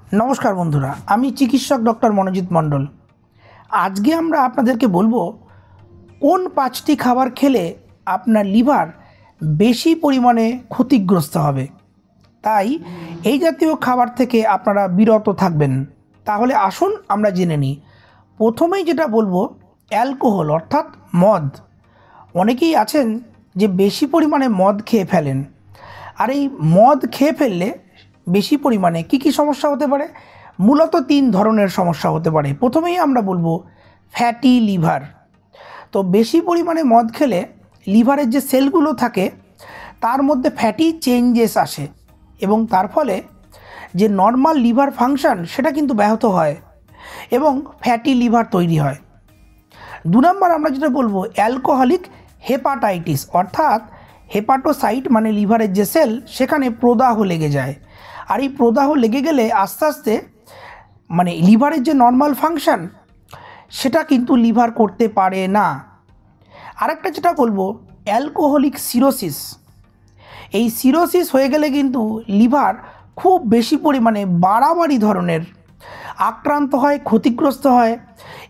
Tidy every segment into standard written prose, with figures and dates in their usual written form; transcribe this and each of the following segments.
नमस्कार बंधुरा आमी चिकित्सक डॉक्टर मनोजित मंडल। आज के आमरा आपनादेरके बोलबो कोन 5टी खाबार खेले आपनार लिभार बेशी परिमाणे क्षतिग्रस्त हबे। ताई एई जातीय खाबार थेके आपनारा बिरत थाकबेन। ताहले आसुन आमरा जेने निई। प्रथमेई जेटा बोलबो अ্যালকোহল अर्थात मद। अनेकेई आछेन जे बेशी परिमाणे मद खेये फेलेन और ये मद खेये फेलले बेशी परिमाणे की समस्या होते पारे मूलत 3 धरनेर समस्या होते पारे। प्रथमेई आमरा बोलबो फैटी लिभार। तो बेशी परिमाणे मद खेले लिभारेर जे सेलगुलो थाके तार मध्य फैटी चेंजेस आसे एबं तार फले जे नर्माल लिभार फांगशन सेटा किन्तु ब्याहत हय एबं फैटी लिभार तैरी हय। 2 नम्बर आमरा जेटा बोलबो अ্যালকোহলিক हेपाटाइटिस अर्थात हेपाटोसाइट माने लिभारेर जे सेल सेखाने प्रदाह लेगे जाए और ये प्रदाह लेगे गेले आस्ते आस्ते माने लिभारेर जे नर्माल फांगशन सेटा किन्तु लिभार करते पारे ना। आरेकटा जेटा बोलबो अ্যালকোহলিক सिरोसिस। এই সিরোসিস হয়ে গেলে কিন্তু লিভার খুব বেশি পরিমাণে বাড়াবাড়ি ধরনের আক্রান্ত হয়, ক্ষতিগ্রস্ত হয়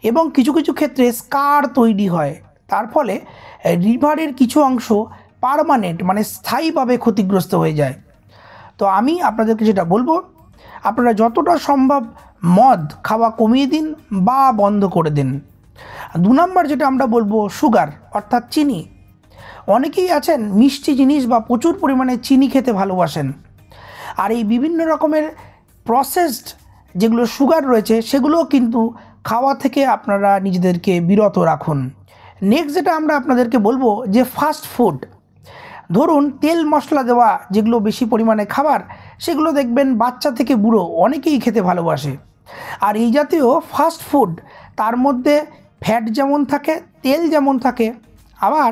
এবং কিছু কিছু ক্ষেত্রে স্কার তৈরি হয়। তার ফলে লিভারের কিছু অংশ পার্মানেন্ট মানে স্থায়ীভাবে ক্ষতিগ্রস্ত হয়ে যায়। তো আমি আপনাদেরকে যেটা বলবো আপনারা যতটা সম্ভব মদ খাওয়া কমিয়ে দিন বা বন্ধ করে দিন। 2 নম্বর যেটা আমরা বলবো সুগার অর্থাৎ চিনি। অনেকেই আছেন মিষ্টি জিনিস বা প্রচুর পরিমাণে চিনি খেতে ভালোবাসেন আর এই বিভিন্ন রকমের প্রসেসড যেগুলো সুগার রয়েছে সেগুলো কিন্তু খাওয়া থেকে আপনারা নিজেদেরকে বিরত রাখুন। নেক্সট যেটা আমরা আপনাদেরকে বলবো যে ফাস্ট ফুড। ধরুন তেল মশলা দেওয়া যেগুলো বেশি পরিমাণে খাবার সেগুলো দেখবেন বাচ্চা থেকে বুড়ো অনেকেই খেতে ভালোবাসে। আর এই জাতীয় ফাস্ট ফুড তার মধ্যে ফ্যাট যেমন থাকে তেল যেমন থাকে আবার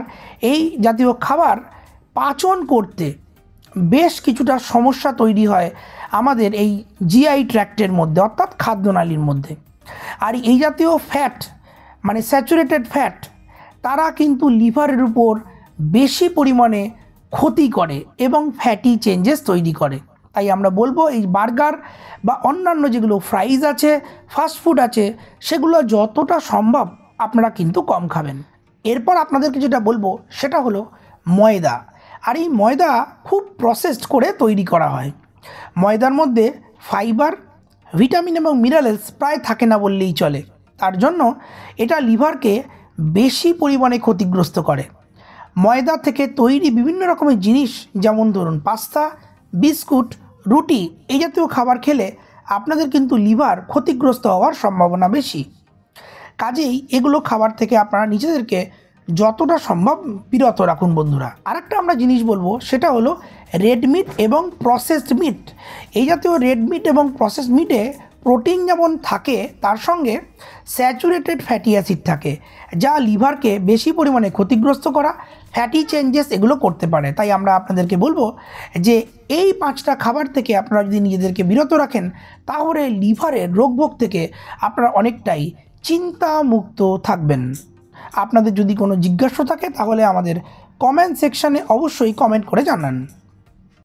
এই জাতীয় খাবার পাচন করতে বেশ কিছুটা সমস্যা তৈরি হয় আমাদের এই জিআই ট্র্যাক্টের মধ্যে অর্থাৎ খাদ্যনালীর মধ্যে। আর এই জাতীয় ফ্যাট মানে স্যাচুরেটেড ফ্যাট তারা কিন্তু লিভারের উপর বেশি পরিমাণে ক্ষতি করে এবং ফ্যাটি চেঞ্জেস তৈরি করে। তাই আমরা বলবো এই বার্গার বা অন্যান্য যেগুলো ফ্রাইজ আছে ফাস্ট ফুড আছে সেগুলো যতটা সম্ভব আপনারা কিন্তু কম খাবেন। এরপর আপনাদেরকে যেটা বলবো সেটা হলো ময়দা। আর এই ময়দা খুব প্রসেসড করে তৈরি করা হয়। ময়দার মধ্যে ফাইবার ভিটামিন এবং মিনারেলস প্রায় থাকে না বললেই চলে। তার জন্য এটা লিভারকে বেশি পরিমাণে ক্ষতিগ্রস্ত করে। ময়দা থেকে তৈরি বিভিন্ন রকমের জিনিস যেমন ধরুন পাস্তা বিস্কুট রুটি এই জাতীয় খাবার খেলে আপনাদের কিন্তু লিভার ক্ষতিগ্রস্ত হওয়ার সম্ভাবনা বেশি। কাজেই এগুলো খাবার থেকে আপনারা নিজেদেরকে যতটা সম্ভব বিরত রাখুন বন্ধুরা। আরেকটা আমরা জিনিস বলবো সেটা হলো রেড মিট এবং প্রসেসড মিট। এই জাতীয় রেড মিট এবং প্রসেসড মিটে প্রোটিন যেমন থাকে তার সঙ্গে স্যাচুরেটেড ফ্যাটি অ্যাসিড থাকে যা লিভারকে বেশি পরিমাণে ক্ষতিগ্রস্ত করা ফ্যাটি চেঞ্জেস এগুলো করতে পারে। তাই আমরা আপনাদেরকে বলবো যে এই 5টা খাবার থেকে আপনারা যদি নিজেদেরকে বিরত রাখেন তাহলে লিভারের রোগভোগ থেকে আপনারা অনেকটাই চিন্তামুক্ত থাকবেন। আপনাদের যদি কোনো জিজ্ঞাসা থাকে তাহলে আমাদের কমেন্ট সেকশানে অবশ্যই কমেন্ট করে জানান।